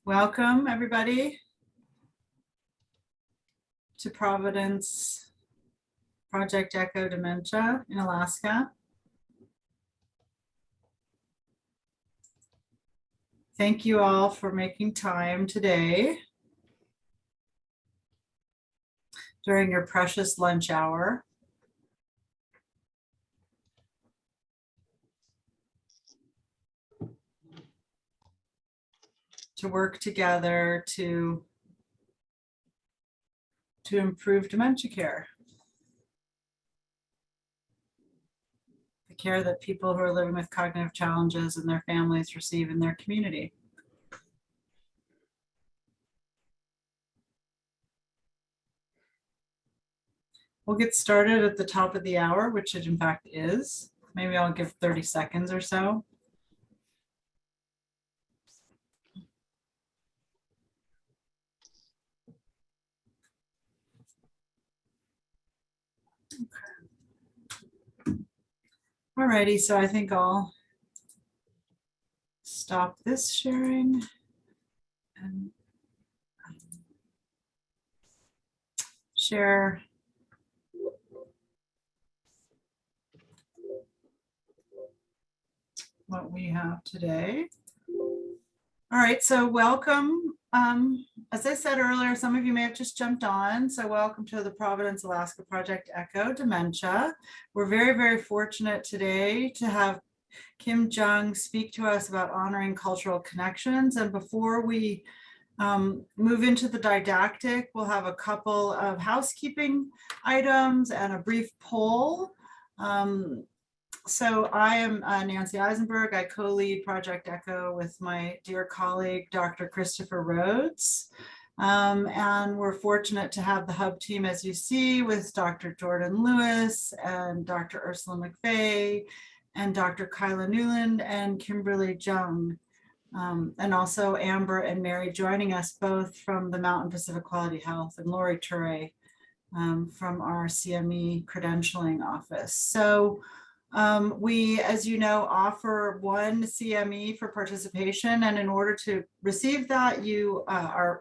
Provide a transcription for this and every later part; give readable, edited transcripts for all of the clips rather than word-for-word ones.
Welcome, everybody, to Providence Project Echo Dementia in Alaska. Thank you all for making time today during your precious lunch hour. To work together to improve dementia care. The care that people who are living with cognitive challenges and their families receive in their community. We'll get started at the top of the hour, which it in fact is. Maybe I'll give 30 seconds or so. Alrighty, so I think I'll stop this sharing and share what we have today. All right, so welcome. As I said earlier, some of you may have just jumped on. So welcome to the Providence, Alaska Project Echo Dementia. We're very, very fortunate today to have Kim Jung speak to us about honoring cultural connections. And before we move into the didactic, we'll have a couple of housekeeping items and a brief poll. So I am Nancy Eisenberg. I co-lead Project Echo with my dear colleague, Dr. Christopher Rhodes. And we're fortunate to have the hub team, as you see, with Dr. Jordan Lewis and Dr. Ursula McVeigh and Dr. Kyla Newland and Kimberly Jung. And also Amber and Mary joining us both from the Mountain Pacific Quality Health, and Lori Ture from our CME credentialing office. So we, as you know, offer one CME for participation, and in order to receive that, you have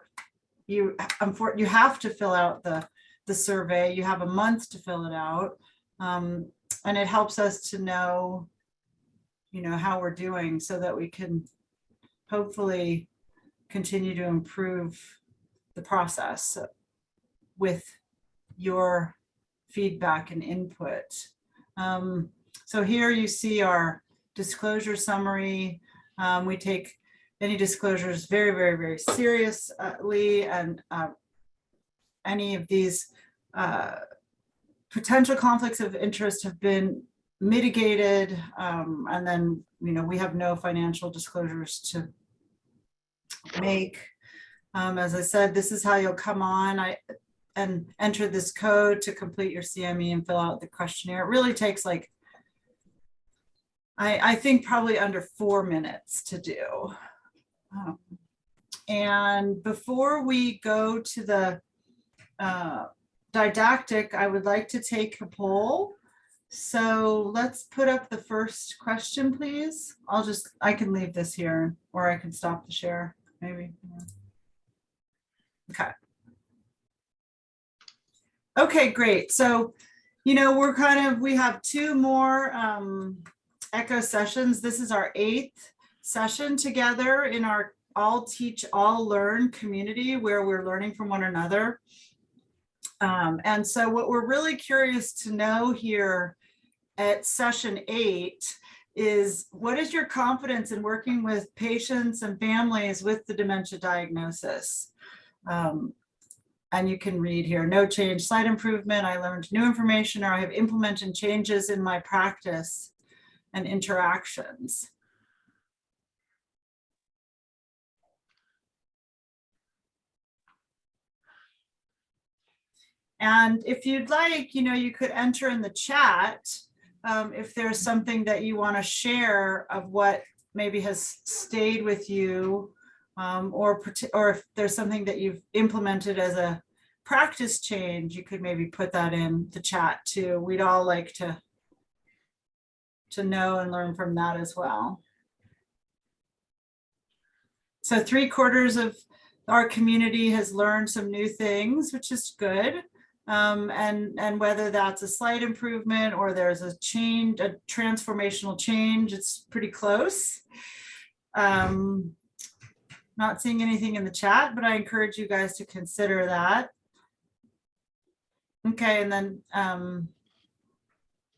to fill out the survey. You have a month to fill it out, and it helps us to know, how we're doing, so that we can hopefully continue to improve the process with your feedback and input. So here you see our disclosure summary. We take any disclosures very, very, very seriously, and any of these potential conflicts of interest have been mitigated, and then we have no financial disclosures to make. As I said, this is how you'll come on and enter this code to complete your CME and fill out the questionnaire. It really takes I think probably under 4 minutes to do. And before we go to the didactic, I would like to take a poll. So let's put up the first question, please. I can leave this here, or I can stop the share, maybe. Okay. Okay, great. So, we have 2 more Echo sessions. This is our 8th session together in our All Teach, All Learn community, where we're learning from one another. And so what we're really curious to know here at session 8 is, what is your confidence in working with patients and families with the dementia diagnosis? And you can read here, no change, slight improvement, I learned new information, or I have implemented changes in my practice and interactions. And if you'd like, you could enter in the chat if there's something that you want to share of what maybe has stayed with you, or if there's something that you've implemented as a practice change, you could maybe put that in the chat too. We'd all like to know and learn from that as well. So 3/4 of our community has learned some new things, which is good. And whether that's a slight improvement or there's a change, a transformational change, it's pretty close. Not seeing anything in the chat, but I encourage you guys to consider that. Okay, and then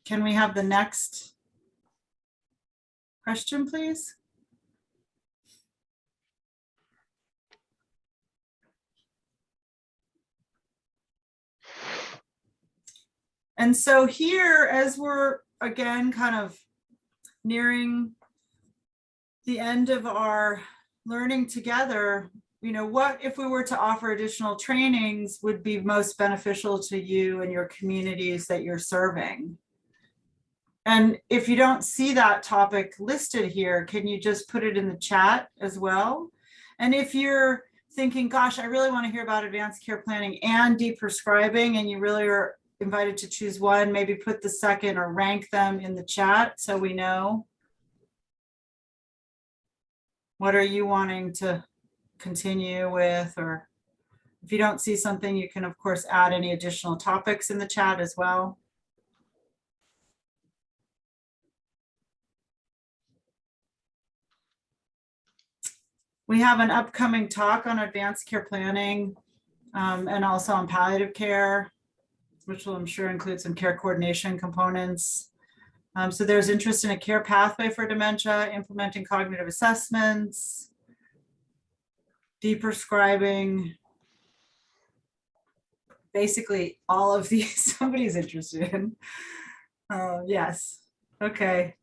can we have the next question, please? And so here, as we're again kind of nearing the end of our learning together, you know, what if we were to offer additional trainings would be most beneficial to you and your communities that you're serving? And if you don't see that topic listed here, can you just put it in the chat as well? And if you're thinking, gosh, I really want to hear about advanced care planning and deprescribing, and you really are invited to choose one, maybe put the second or rank them in the chat so we know. What are you wanting to continue with? Or if you don't see something, you can of course add any additional topics in the chat as well. We have an upcoming talk on advanced care planning and also on palliative care, which will I'm sure include some care coordination components. So there's interest in a care pathway for dementia, implementing cognitive assessments, deprescribing, basically all of these somebody's interested in. Yes, okay.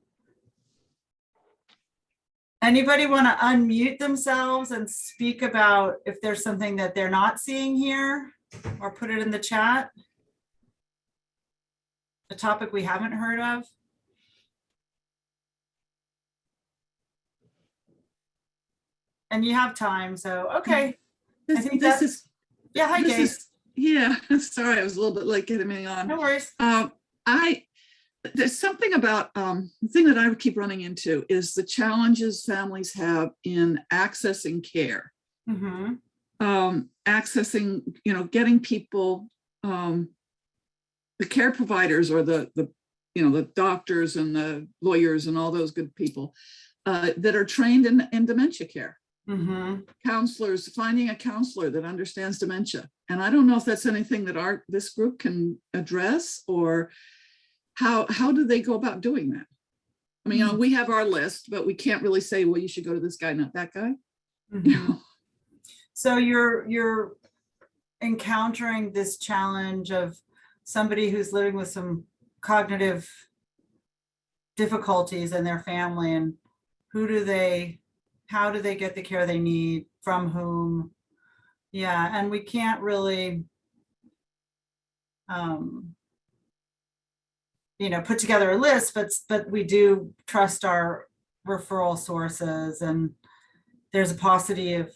Anybody want to unmute themselves and speak about if there's something that they're not seeing here, or put it in the chat? A topic we haven't heard of? And you have time, so okay. I think this is, yeah, hi Gabe. Yeah, sorry, I was a little bit late getting on. No worries. There's something about the thing that I would keep running into is the challenges families have in accessing care. Mm-hmm. Accessing, you know, getting people, the care providers or the you know, the doctors and the lawyers and all those good people that are trained in dementia care. Mm-hmm. Counselors, finding a counselor that understands dementia. And I don't know if that's anything that this group can address, or how do they go about doing that? I mean, you know, we have our list, but we can't really say, well, you should go to this guy, not that guy. Mm-hmm. You know? So you're encountering this challenge of somebody who's living with some cognitive difficulties in their family, and how do they get the care they need, from whom? Yeah, and we can't really you know, put together a list, but we do trust our referral sources, and there's a paucity of,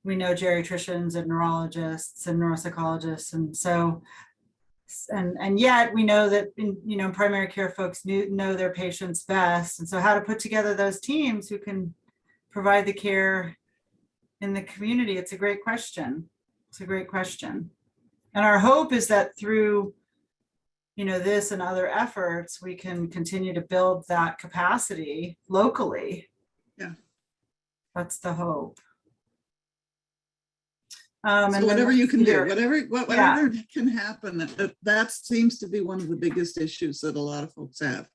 we know geriatricians and neurologists and neuropsychologists, and so and yet we know that you know, primary care folks know their patients best, and so how to put together those teams who can provide the care in the community. It's a great question. It's a great question. And our hope is that through, you know, this and other efforts, we can continue to build that capacity locally. Yeah. That's the hope. So and whatever you can do, whatever yeah. can happen, that seems to be one of the biggest issues that a lot of folks have.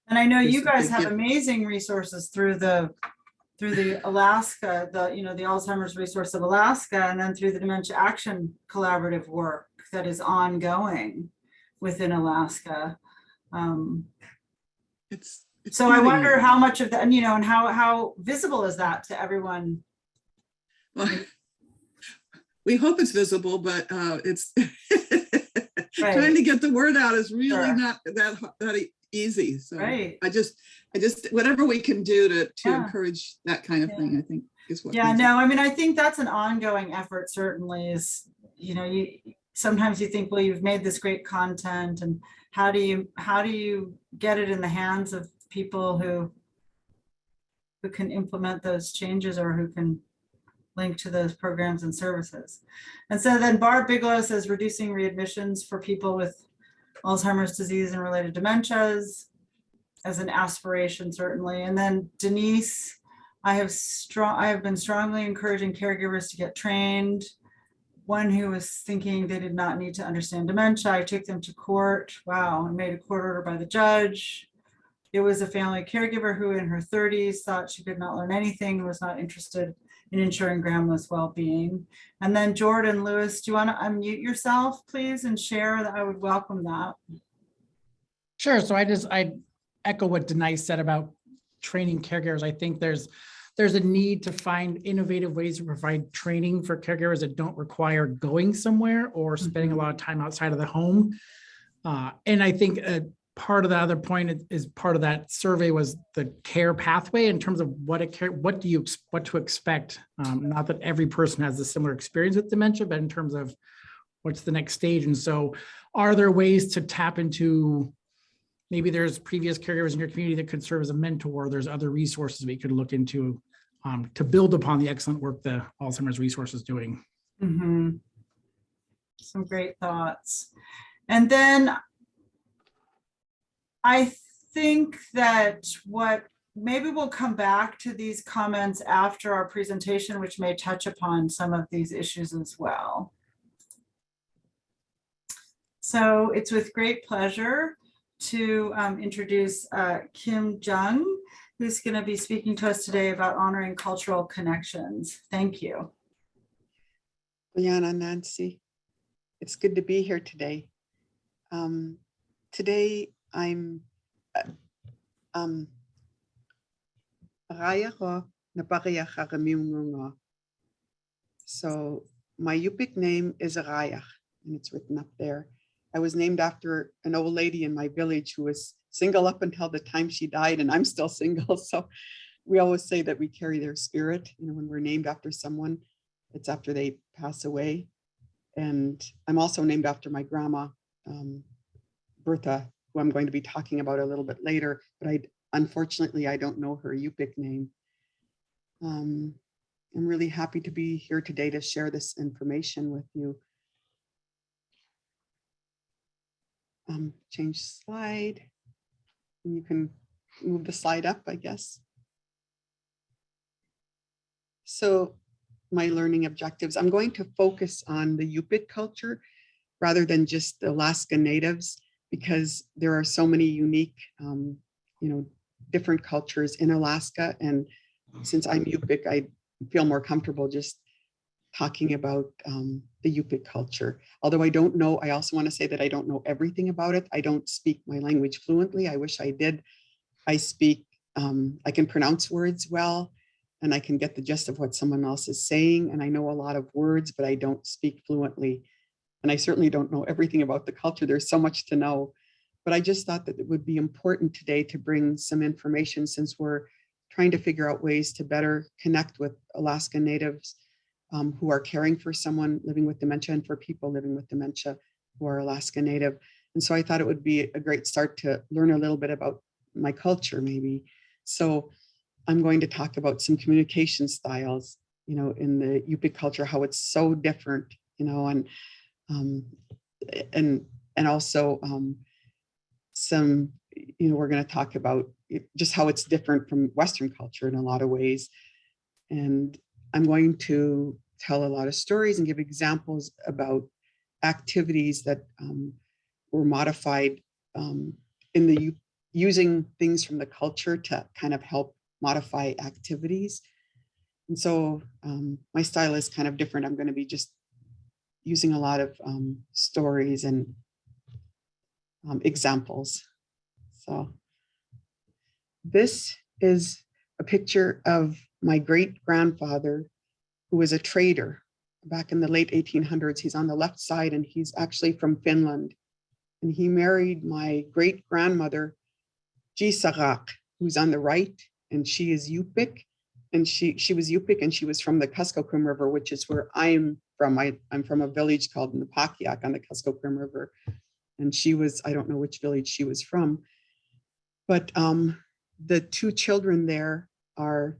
And I know you guys have amazing resources through the Alaska, you know, the Alzheimer's Resource of Alaska, and then through the Dementia Action Collaborative work that is ongoing within Alaska. It's so I wonder how much of that, and you know, and how visible is that to everyone? Well, we hope it's visible, but it's right. Trying to get the word out is really not that easy. So right. I just whatever we can do to encourage that kind of thing, I think is what. Yeah, no, I mean, I think that's an ongoing effort. Certainly, is, you know, sometimes you think, well, you've made this great content, and how do you get it in the hands of people who can implement those changes, or who can link to those programs and services. And so then Barb Bigelow says reducing readmissions for people with Alzheimer's disease and related dementias as an aspiration, certainly. And then Denise, I have been strongly encouraging caregivers to get trained. One who was thinking they did not need to understand dementia, I took them to court. Wow, and made a court order by the judge. It was a family caregiver who in her 30s thought she could not learn anything and was not interested in ensuring grandma's well-being. And then Jordan Lewis, do you want to unmute yourself, please, and share? That I would welcome that. Sure. So I echo what Denise said about training caregivers. I think there's a need to find innovative ways to provide training for caregivers that don't require going somewhere or spending a lot of time outside of the home. And I think part of the other point is part of that survey was the care pathway in terms of what to expect. Not that every person has a similar experience with dementia, but in terms of what's the next stage. And so are there ways to tap into, maybe there's previous caregivers in your community that could serve as a mentor. There's other resources we could look into to build upon the excellent work the Alzheimer's Resource is doing. Mm-hmm. Some great thoughts. And then I think that maybe we'll come back to these comments after our presentation, which may touch upon some of these issues as well. So it's with great pleasure to introduce Kim Jung, who's going to be speaking to us today about honoring cultural connections. Thank you. Liana, Nancy, it's good to be here today. Today I'm so my Yupik name is Arayach, and it's written up there. I was named after an old lady in my village who was single up until the time she died, and I'm still single. So we always say that we carry their spirit. You know, when we're named after someone, it's after they pass away. And I'm also named after my grandma, Bertha, who I'm going to be talking about a little bit later, but unfortunately, I don't know her Yupik name. I'm really happy to be here today to share this information with you. Change slide. And you can move the slide up, I guess. So my learning objectives, I'm going to focus on the Yupik culture rather than just the Alaska Natives, because there are so many unique, different cultures in Alaska. And since I'm Yupik, I feel more comfortable just talking about the Yupik culture. Although I also want to say that I don't know everything about it. I don't speak my language fluently. I wish I did. I speak, I can pronounce words well, and I can get the gist of what someone else is saying. And I know a lot of words, but I don't speak fluently. And I certainly don't know everything about the culture. There's so much to know. But I just thought that it would be important today to bring some information, since we're trying to figure out ways to better connect with Alaska Natives who are caring for someone living with dementia, and for people living with dementia who are Alaska Native. And so I thought it would be a great start to learn a little bit about my culture, maybe. So I'm going to talk about some communication styles, in the Yupik culture, how it's so different, and also some, we're going to talk about just how it's different from Western culture in a lot of ways. And I'm going to tell a lot of stories and give examples about activities that were modified using things from the culture to kind of help modify activities. And so my style is kind of different. I'm going to be just using a lot of stories and examples. So this is a picture of my great-grandfather, who was a trader back in the late 1800s. He's on the left side, and he's actually from Finland. And he married my great-grandmother, Jisarak, who's on the right, and she is Yupik. And she was Yupik, and she was from the Kuskokwim River, which is where I'm from. I'm from a village called Napakiak on the Kuskokwim River. And she was, I don't know which village she was from. But the two children there are,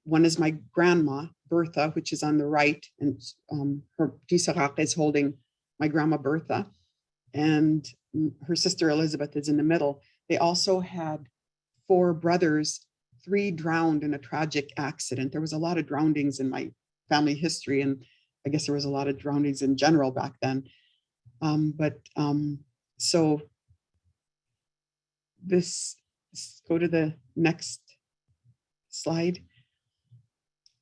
one is my grandma, Bertha, which is on the right, and her Gisarac is holding my grandma Bertha, and her sister Elizabeth is in the middle. They also had 4 brothers, 3 drowned in a tragic accident. There was a lot of drownings in my family history, and I guess there was a lot of drownings in general back then. So this, go to the next slide.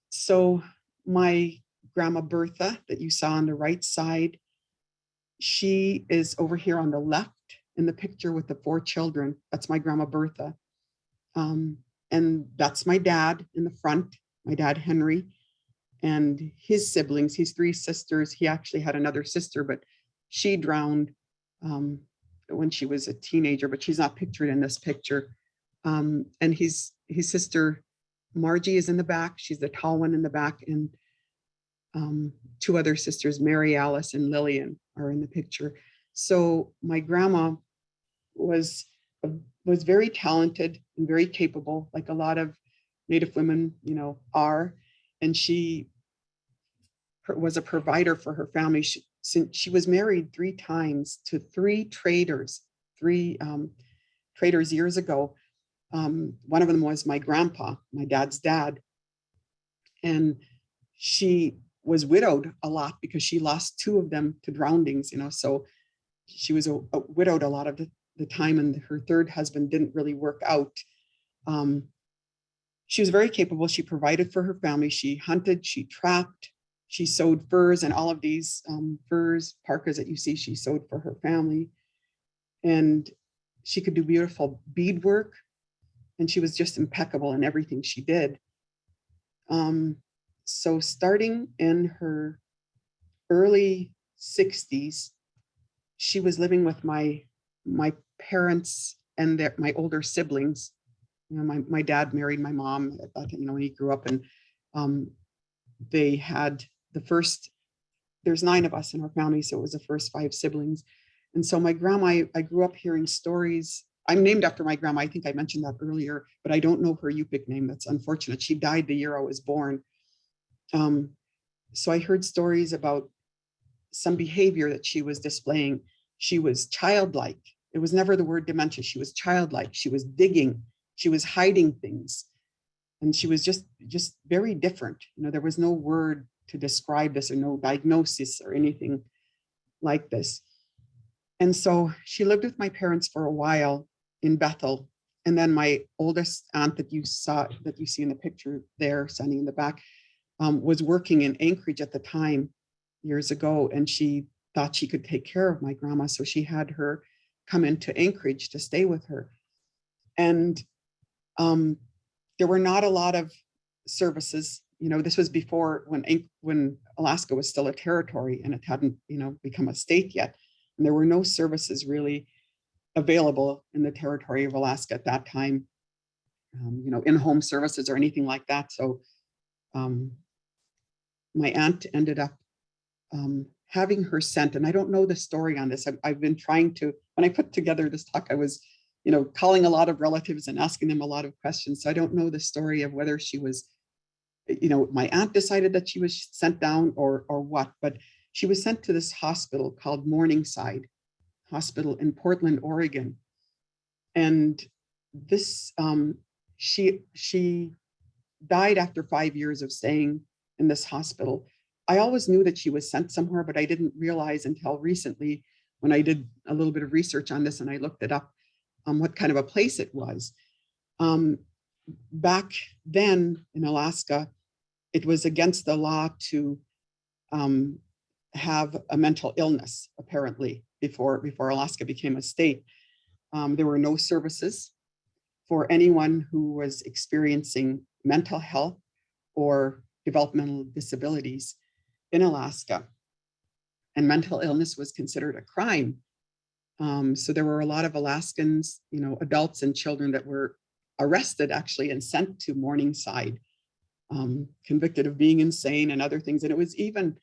So my grandma Bertha that you saw on the right side, she is over here on the left in the picture with the 4 children. That's my grandma Bertha. And that's my dad in the front, my dad Henry, and his siblings. He's 3 sisters. He actually had another sister, but she drowned when she was a teenager, but she's not pictured in this picture. And his sister Margie is in the back. She's the tall one in the back, and 2 other sisters, Mary Alice and Lillian, are in the picture. So my grandma was very talented and very capable, like a lot of Native women, are. And she was a provider for her family. Since she was married 3 times to 3 traders, 3 traders years ago. One of them was my grandpa, my dad's dad. And she was widowed a lot because she lost 2 of them to drownings, so she was a widowed a lot of the time, and her 3rd husband didn't really work out. She was very capable. She provided for her family. She hunted, she trapped, she sewed furs, and all of these furs, parkas that you see, she sewed for her family. And she could do beautiful beadwork, and she was just impeccable in everything she did. So starting in her early 60s, she was living with my parents and my older siblings. My dad married my mom, when he grew up, and they had there's 9 of us in our family, so it was the first 5 siblings. And so my grandma, I grew up hearing stories. I'm named after my grandma. I think I mentioned that earlier, but I don't know her Yupik name. That's unfortunate. She died the year I was born. So I heard stories about some behavior that she was displaying. She was childlike. It was never the word dementia. She was childlike. She was digging. She was hiding things. And she was just very different. There was no word to describe this, or no diagnosis or anything like this. And so she lived with my parents for a while in Bethel. And then my oldest aunt that you see in the picture there, standing in the back, was working in Anchorage at the time, years ago, and she thought she could take care of my grandma. So she had her come into Anchorage to stay with her. And there were not a lot of services. This was before when Alaska was still a territory and it hadn't, become a state yet. And there were no services really available in the territory of Alaska at that time, in-home services or anything like that. So my aunt ended up having her sent, and I don't know the story on this. I've been trying to, when I put together this talk, I was, calling a lot of relatives and asking them a lot of questions. So I don't know the story of whether she was, my aunt decided that she was sent down or what, but she was sent to this hospital called Morningside Hospital in Portland, Oregon. And this, she died after 5 years of staying in this hospital. I always knew that she was sent somewhere, but I didn't realize until recently when I did a little bit of research on this and I looked it up, what kind of a place it was. Back then in Alaska, it was against the law to have a mental illness, apparently, before Alaska became a state. There were no services for anyone who was experiencing mental health or developmental disabilities in Alaska. And mental illness was considered a crime. So there were a lot of Alaskans, adults and children that were arrested actually and sent to Morningside, convicted of being insane and other things. And it was even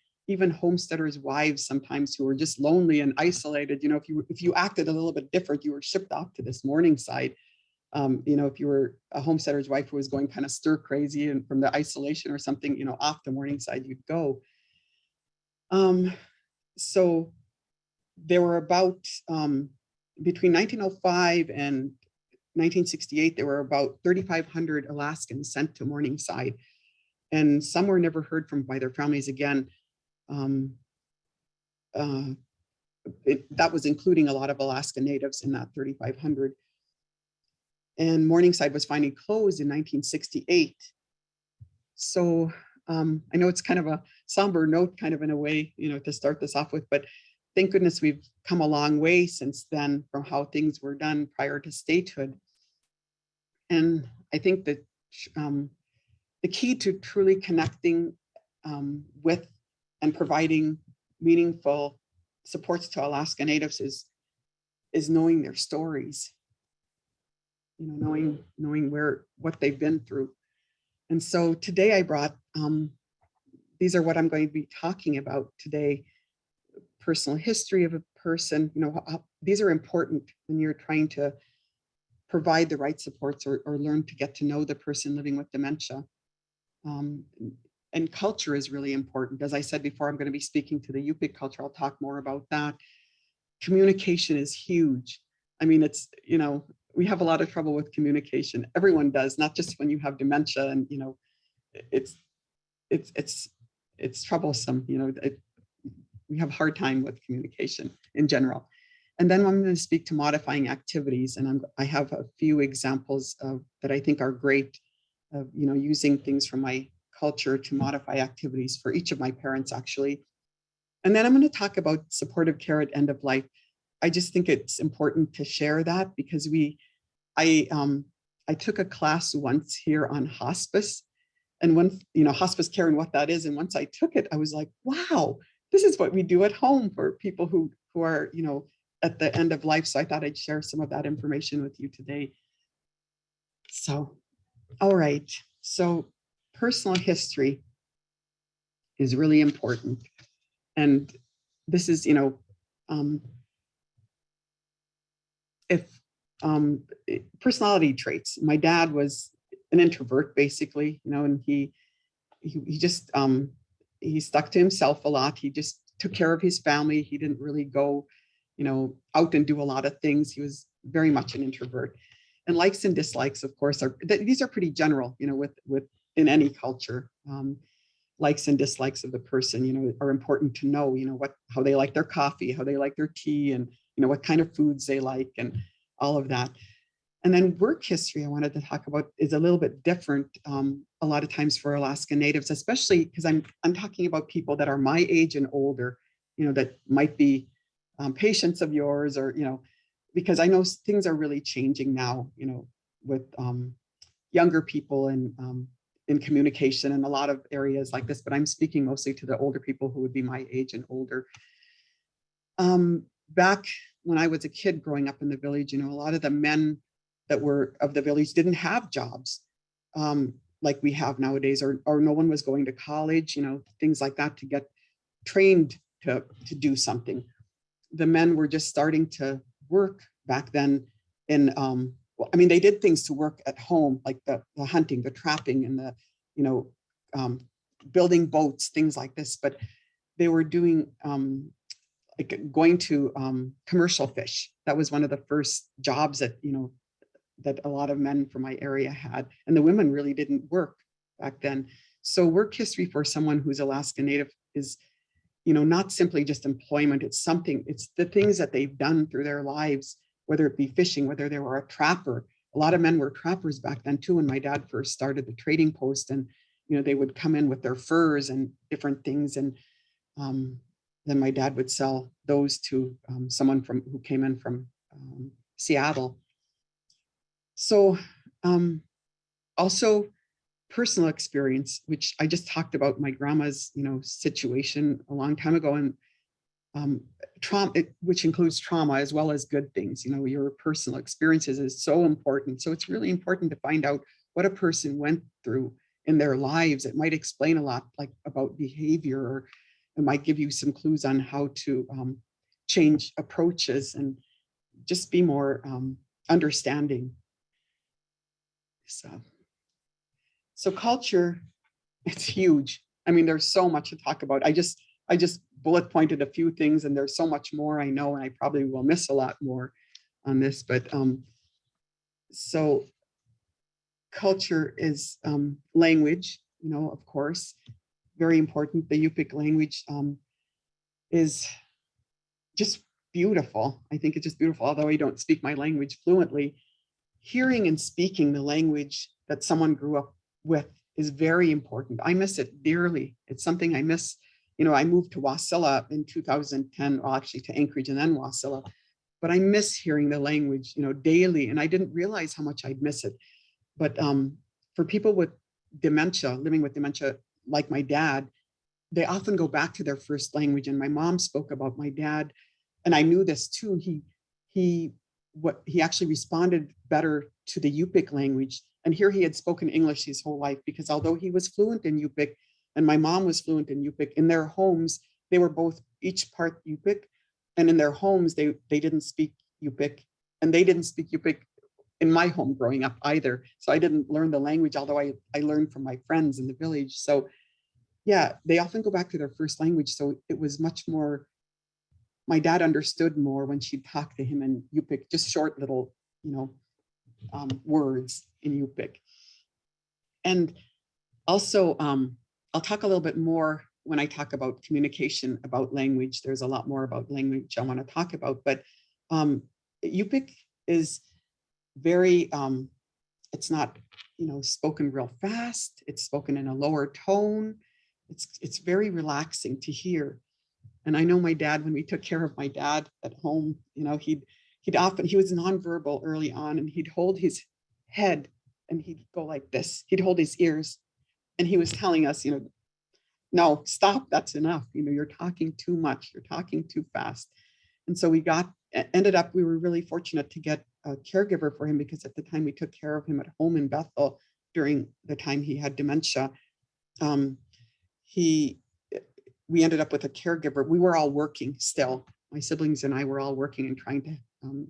homesteaders' wives sometimes who were just lonely and isolated. If you acted a little bit different, you were shipped off to this Morningside. You know, if you were a homesteader's wife who was going kind of stir crazy and from the isolation or something, you know, off the Morningside you'd go. So there were about, between 1905 and 1968, there were about 3,500 Alaskans sent to Morningside, and some were never heard from by their families again. That was including a lot of Alaska Natives in that 3,500. And Morningside was finally closed in 1968. So I know it's kind of a somber note, kind of in a way, you know, to start this off with, but thank goodness we've come a long way since then from how things were done prior to statehood. And I think that the key to truly connecting with and providing meaningful supports to Alaska Natives is knowing their stories, you know, knowing what they've been through. And so today I brought, these are what I'm going to be talking about today. Personal history of a person, you know, these are important when you're trying to provide the right supports or learn to get to know the person living with dementia. And culture is really important. As I said before, I'm going to be speaking to the Yupik culture. I'll talk more about that. Communication is huge. I mean, it's, you know, we have a lot of trouble with communication. Everyone does, not just when you have dementia, and, you know, it's troublesome, you know, we have a hard time with communication in general. And then I'm going to speak to modifying activities. And I have a few examples that I think are great of, you know, using things from my culture to modify activities for each of my parents, actually. And then I'm going to talk about supportive care at end of life. I just think it's important to share that because I took a class once here on hospice, and when, you know, hospice care and what that is. And once I took it, I was like, wow, this is what we do at home for people who are, you know, at the end of life. So I thought I'd share some of that information with you today. So, all right. So personal history is really important. And this is, you know, personality traits. My dad was an introvert, basically, you know, and he just, he stuck to himself a lot. He just took care of his family. He didn't really go, you know, out and do a lot of things. He was very much an introvert. And likes and dislikes, of course, these are pretty general, you know, with in any culture. Likes and dislikes of the person, you know, are important to know, you know, how they like their coffee, how they like their tea, and, you know, what kind of foods they like, and all of that. And then work history I wanted to talk about is a little bit different a lot of times for Alaska Natives, especially because I'm talking about people that are my age and older, you know, that might be patients of yours, or, you know, because I know things are really changing now, you know, with younger people and in communication and a lot of areas like this, but I'm speaking mostly to the older people who would be my age and older. Back when I was a kid growing up in the village, you know, a lot of the men that were of the village didn't have jobs like we have nowadays, or no one was going to college, you know, things like that to get trained to do something. The men were just starting to work back then in, well, I mean, they did things to work at home, like the hunting, the trapping, and the, you know, building boats, things like this, but they were doing like going to commercial fish. That was one of the first jobs that, you know, that a lot of men from my area had, and the women really didn't work back then. So work history for someone who's Alaska Native is, you know, not simply just employment. It's something, it's the things that they've done through their lives, whether it be fishing, whether they were a trapper. A lot of men were trappers back then too. When my dad first started the trading post, and, you know, they would come in with their furs and different things. And then my dad would sell those to someone who came in from Seattle. So also personal experience, which I just talked about my grandma's, you know, situation a long time ago, and trauma, which includes trauma as well as good things. You know, your personal experiences is so important. So it's really important to find out what a person went through in their lives. It might explain a lot, like about behavior, or it might give you some clues on how to change approaches and just be more understanding. So culture, it's huge. I mean, there's so much to talk about. I just bullet pointed a few things, and there's so much more I know, and I probably will miss a lot more on this. But so culture is language, of course, very important. The Yupik language is just beautiful. I think it's just beautiful, although I don't speak my language fluently. Hearing and speaking the language that someone grew up with is very important. I miss it dearly. It's something I miss. I moved to Wasilla in 2010, well, actually to Anchorage and then Wasilla, but I miss hearing the language, daily. And I didn't realize how much I'd miss it. But for people with dementia, living with dementia, like my dad, they often go back to their first language. And my mom spoke about my dad, and I knew this too. He actually responded better to the Yupik language. And here he had spoken English his whole life, because although he was fluent in Yupik and my mom was fluent in Yupik, in their homes, they were both each part Yupik. And in their homes, they didn't speak Yupik, and they didn't speak Yupik in my home growing up either. So I didn't learn the language, although I learned from my friends in the village. So yeah, they often go back to their first language. So it was much more, my dad understood more when she'd talk to him in Yupik, just short little, words in Yupik. And also, I'll talk a little bit more when I talk about communication, about language. There's a lot more about language I want to talk about, but Yupik is very, it's not, spoken real fast. It's spoken in a lower tone. It's very relaxing to hear. And I know my dad, when we took care of my dad at home, he was nonverbal early on, and he'd hold his head and he'd go like this. He'd hold his ears, and he was telling us, no, stop, that's enough. You're talking too much. You're talking too fast. And so we were really fortunate to get a caregiver for him, because at the time we took care of him at home in Bethel during the time he had dementia. We ended up with a caregiver. We were all working still. My siblings and I were all working and trying to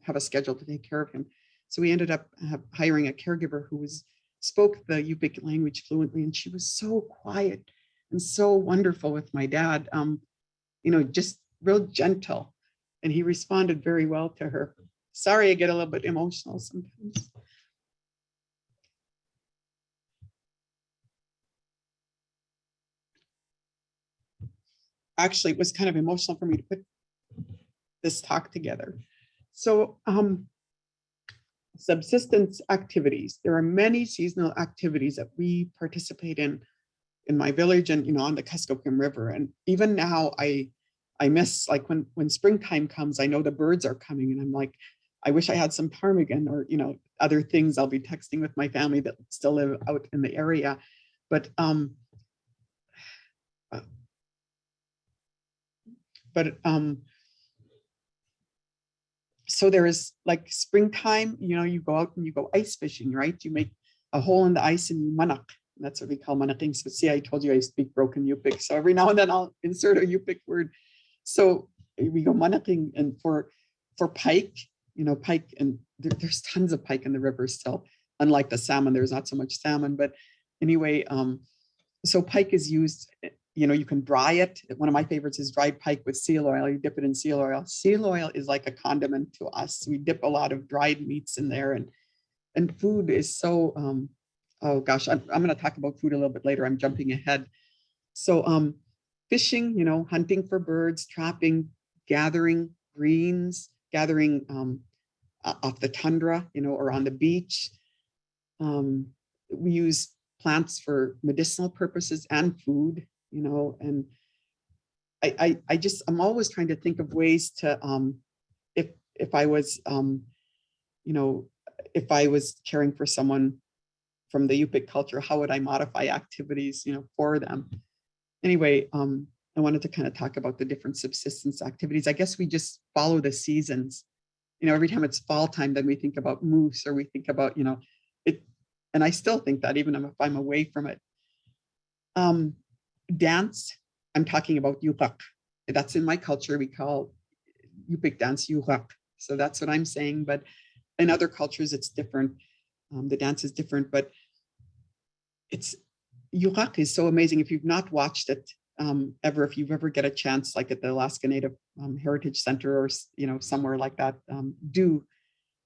have a schedule to take care of him. So we ended up hiring a caregiver who spoke the Yupik language fluently, and she was so quiet and so wonderful with my dad, just real gentle. And he responded very well to her. Sorry, I get a little bit emotional sometimes. Actually, it was kind of emotional for me to put this talk together. So subsistence activities. There are many seasonal activities that we participate in my village and, on the Kuskokwim River. And even now I miss, like when springtime comes, I know the birds are coming, and I'm like, I wish I had some ptarmigan or, other things. I'll be texting with my family that still live out in the area. But so there is like springtime, you go out and you go ice fishing, right? You make a hole in the ice and you manak. That's what we call manaking. So see, I told you I speak broken Yupik. So every now and then I'll insert a Yupik word. So we go manaking, and for pike, pike, and there's tons of pike in the river still. Unlike the salmon, there's not so much salmon. But anyway, so pike is used, you can dry it. One of my favorites is dried pike with seal oil. You dip it in seal oil. Seal oil is like a condiment to us. We dip a lot of dried meats in there, and food is so, oh gosh, I'm going to talk about food a little bit later. I'm jumping ahead. So fishing, hunting for birds, trapping, gathering greens, gathering off the tundra, or on the beach. We use plants for medicinal purposes and food, and I'm always trying to think of ways to, if I was, if I was caring for someone from the Yupik culture, how would I modify activities, for them? Anyway, I wanted to kind of talk about the different subsistence activities. I guess we just follow the seasons. Every time it's fall time, then we think about moose, or we think about, it. And I still think that even if I'm away from it. Dance, I'm talking about yurak. That's in my culture. We call Yupik dance yurak. So that's what I'm saying. But in other cultures, it's different. The dance is different, but Yurak is so amazing. If you've not watched it ever, if you've ever get a chance, like at the Alaska Native Heritage Center or somewhere like that, do.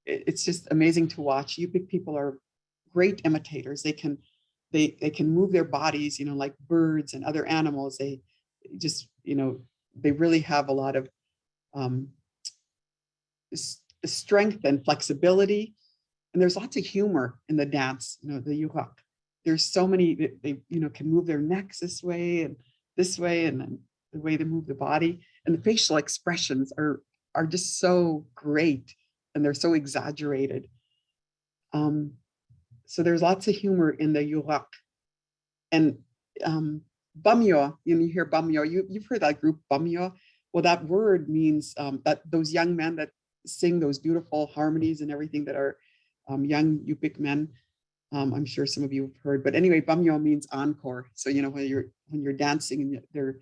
It's just amazing to watch. Yupik people are great imitators. They can move their bodies, like birds and other animals. They just, they really have a lot of strength and flexibility. And there's lots of humor in the dance, the Yurak. There's so many, they can move their necks this way, and then the way they move the body. And the facial expressions are just so great, and they're so exaggerated. So there's lots of humor in the Yurak. And Bamyo, you hear Bamyo, you've heard that group Bamyo. Well, that word means that those young men that sing those beautiful harmonies and everything that are young Yupik men. I'm sure some of you have heard, but anyway, Bamyo means encore. So, when you're dancing and they're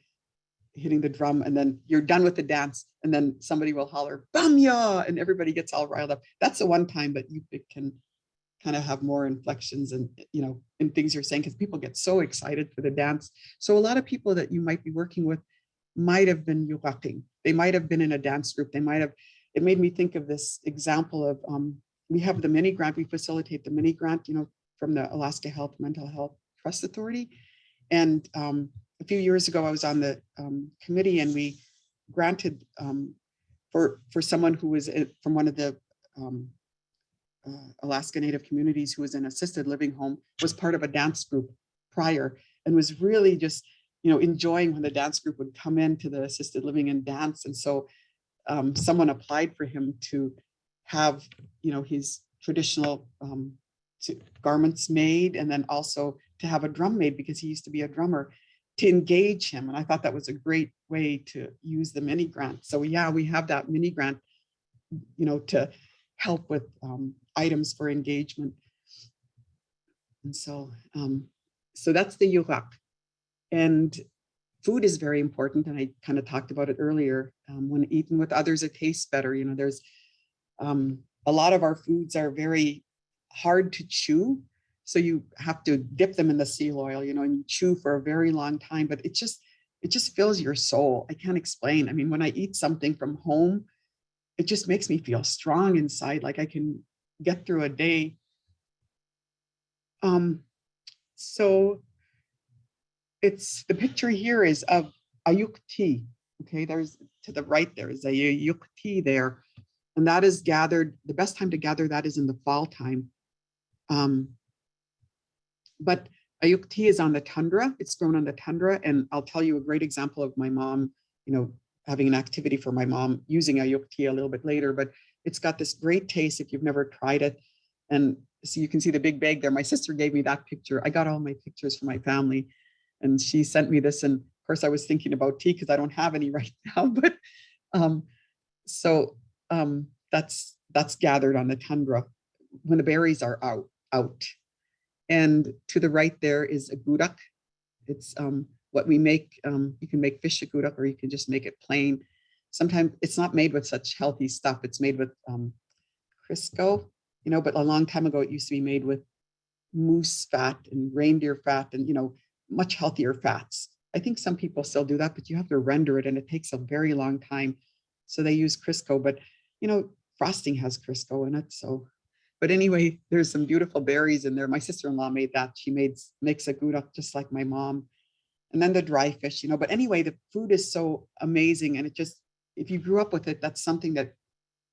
hitting the drum, and then you're done with the dance, and then somebody will holler Bamyo, and everybody gets all riled up. That's the one time that Yupik can kind of have more inflections and, in things you're saying, because people get so excited for the dance. So a lot of people that you might be working with might have been Yuraking. They might have been in a dance group. It made me think of this example of, we have the mini grant, we facilitate the mini grant, from the Alaska Health Mental Health Trust Authority. And a few years ago, I was on the committee, and we granted for someone who was from one of the Alaska Native communities who was in assisted living home, was part of a dance group prior, and was really just, enjoying when the dance group would come into the assisted living and dance. And so someone applied for him to have, his traditional garments made, and then also to have a drum made, because he used to be a drummer, to engage him. And I thought that was a great way to use the mini grant. So yeah, we have that mini grant, to help with items for engagement. And so, so that's the Yurak. And food is very important. And I kind of talked about it earlier. When eaten with others, it tastes better. There's a lot of our foods are very hard to chew. So you have to dip them in the seal oil, and you chew for a very long time, but it just fills your soul. I can't explain. I mean, when I eat something from home, it just makes me feel strong inside, like I can get through a day. So it's, the picture here is of ayukti. Okay, there's to the right, there is a ayukti there. And that is gathered, the best time to gather that is in the fall time. But ayukti is on the tundra. It's grown on the tundra. And I'll tell you a great example of my mom, having an activity for my mom using ayukti a little bit later, but it's got this great taste if you've never tried it. And so you can see the big bag there. My sister gave me that picture. I got all my pictures from my family, and she sent me this. And of course I was thinking about tea because I don't have any right now, but that's gathered on the tundra when the berries are out. And to the right there is a gudak. It's what we make. You can make fish gudak, or you can just make it plain. Sometimes it's not made with such healthy stuff. It's made with Crisco, but a long time ago it used to be made with moose fat and reindeer fat and, much healthier fats. I think some people still do that, but you have to render it and it takes a very long time. So they use Crisco, but, frosting has Crisco in it. So, but anyway, there's some beautiful berries in there. My sister-in-law made that. She makes a gudak just like my mom. And then the dry fish, but anyway, the food is so amazing. And it just, if you grew up with it, that's something that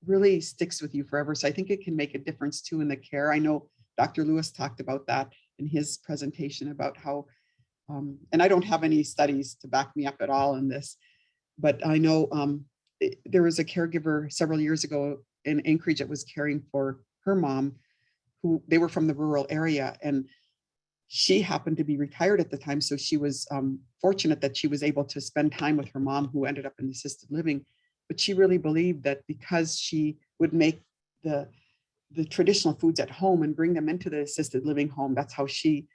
really sticks with you forever. So I think it can make a difference too in the care. I know Dr. Lewis talked about that in his presentation about how, and I don't have any studies to back me up at all in this, but I know there was a caregiver several years ago in Anchorage that was caring for her mom, who they were from the rural area, and she happened to be retired at the time. So she was fortunate that she was able to spend time with her mom, who ended up in assisted living. But she really believed that because she would make the traditional foods at home and bring them into the assisted living home, that's how she,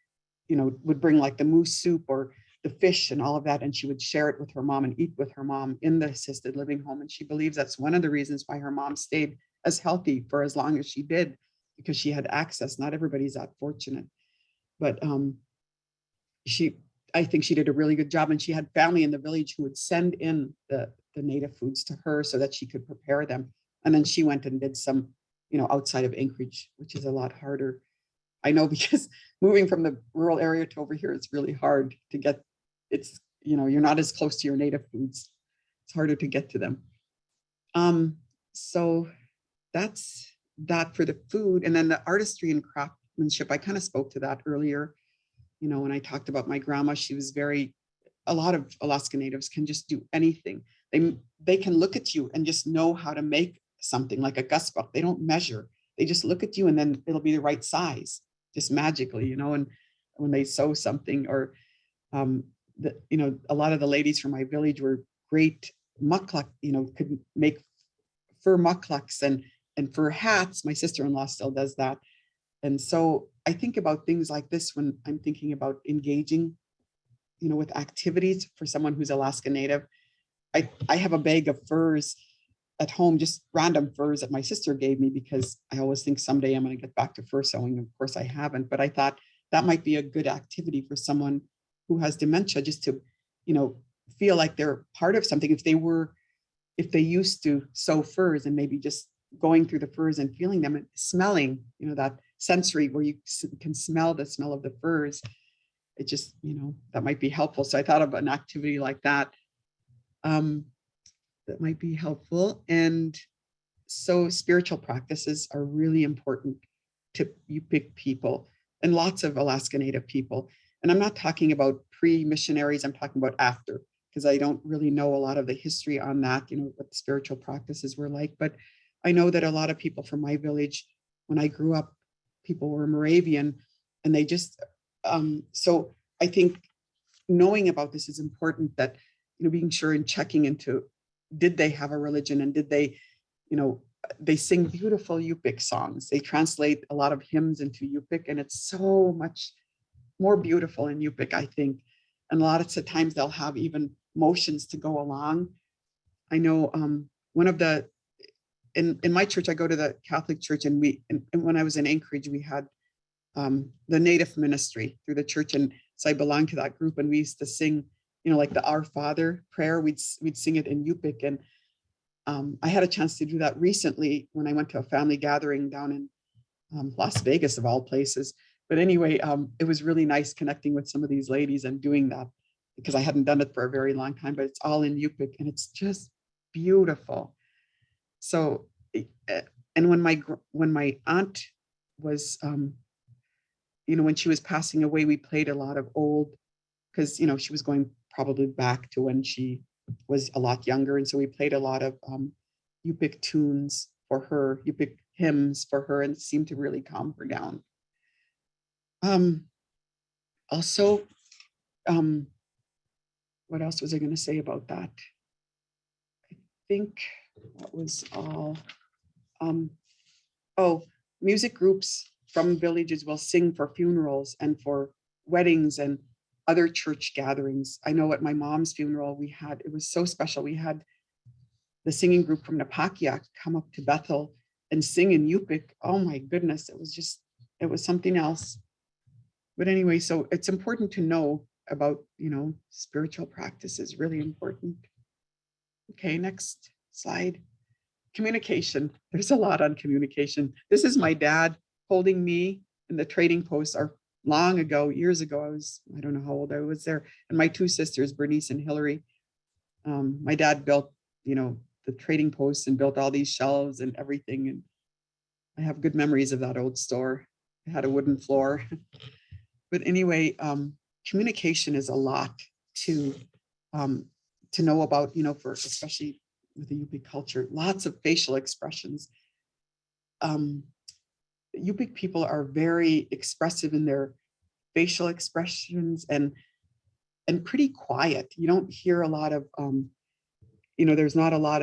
would bring like the moose soup or the fish and all of that. And she would share it with her mom and eat with her mom in the assisted living home. And she believes that's one of the reasons why her mom stayed as healthy for as long as she did. because she had access. Not everybody's that fortunate, but I think she did a really good job, and she had family in the village who would send in the native foods to her so that she could prepare them. And then she went and did some, outside of Anchorage, which is a lot harder. I know, because moving from the rural area to over here, it's really hard to get, you're not as close to your native foods. It's harder to get to them. So that's that for the food. And then the artistry and craftsmanship, I kind of spoke to that earlier. When I talked about my grandma, she was a lot of Alaska Natives can just do anything. They can look at you and just know how to make something like a gusbuck. They don't measure. They just look at you and then it'll be the right size, just magically, and when they sew something, or, a lot of the ladies from my village were great mukluk, could make fur mukluks and fur hats. My sister-in-law still does that. And so I think about things like this when I'm thinking about engaging, with activities for someone who's Alaska Native. I have a bag of furs at home, just random furs that my sister gave me, because I always think someday I'm going to get back to fur sewing. Of course I haven't, but I thought that might be a good activity for someone who has dementia, just to, feel like they're part of something. If they used to sew furs, and maybe just going through the furs and feeling them and smelling, that sensory where you can smell the smell of the furs, it just, that might be helpful. So I thought of an activity like that. That might be helpful. And so spiritual practices are really important to Yupik people and lots of Alaska Native people. And I'm not talking about pre-missionaries, I'm talking about after, because I don't really know a lot of the history on that, what the spiritual practices were like. But I know that a lot of people from my village, when I grew up, people were Moravian, and they just, so I think knowing about this is important, that, being sure and checking into, did they have a religion, and did they, they sing beautiful Yupik songs. They translate a lot of hymns into Yupik, and it's so much more beautiful in Yupik, I think. And a lot of the times they'll have even motions to go along. I know one of the, in my church, I go to the Catholic church, and when I was in Anchorage, we had the Native ministry through the church. And so I belonged to that group, and we used to sing, like the Our Father prayer, we'd sing it in Yupik. And I had a chance to do that recently when I went to a family gathering down in Las Vegas, of all places. But anyway, it was really nice connecting with some of these ladies and doing that, because I hadn't done it for a very long time, but it's all in Yupik, and it's just beautiful. So, and when my aunt was, when she was passing away, we played a lot of old, because, she was going probably back to when she was a lot younger. And so we played a lot of Yupik tunes for her, Yupik hymns for her, and it seemed to really calm her down. Also, what else was I going to say about that? I think that was all. Music groups from villages will sing for funerals and for weddings and other church gatherings. I know at my mom's funeral, it was so special. We had the singing group from Napakiak come up to Bethel and sing in Yupik. Oh my goodness, it was something else. But anyway, so it's important to know about, spiritual practices, really important. Okay, next slide. Communication. There's a lot on communication. This is my dad holding me in the trading post. Long ago, years ago, I don't know how old I was there. And my two sisters, Bernice and Hillary. My dad built, the trading posts and built all these shelves and everything. And I have good memories of that old store. It had a wooden floor. But anyway, communication is a lot to know about, for especially with the Yupik culture, lots of facial expressions. Yupik people are very expressive in their facial expressions and pretty quiet. You don't hear a lot of, there's not a lot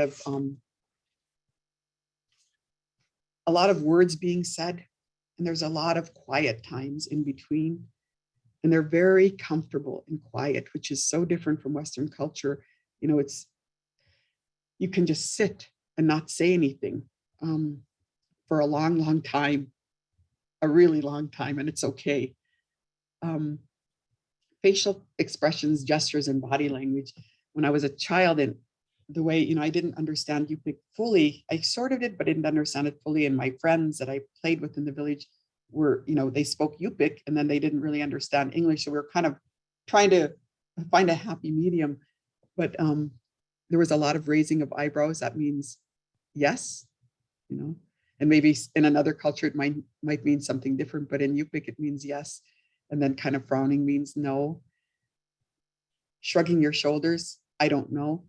of words being said, and there's a lot of quiet times in between. And they're very comfortable and quiet, which is so different from Western culture. You can just sit and not say anything for a long, long time. a really long time, and it's okay. Facial expressions, gestures, and body language. When I was a child, and the way, I didn't understand Yupik fully. I sort of did, but didn't understand it fully. And my friends that I played with in the village were, they spoke Yupik, and then they didn't really understand English. So we were kind of trying to find a happy medium. But there was a lot of raising of eyebrows. That means yes, and maybe in another culture it might mean something different, but in Yupik it means yes. And then kind of frowning means no. Shrugging your shoulders, I don't know.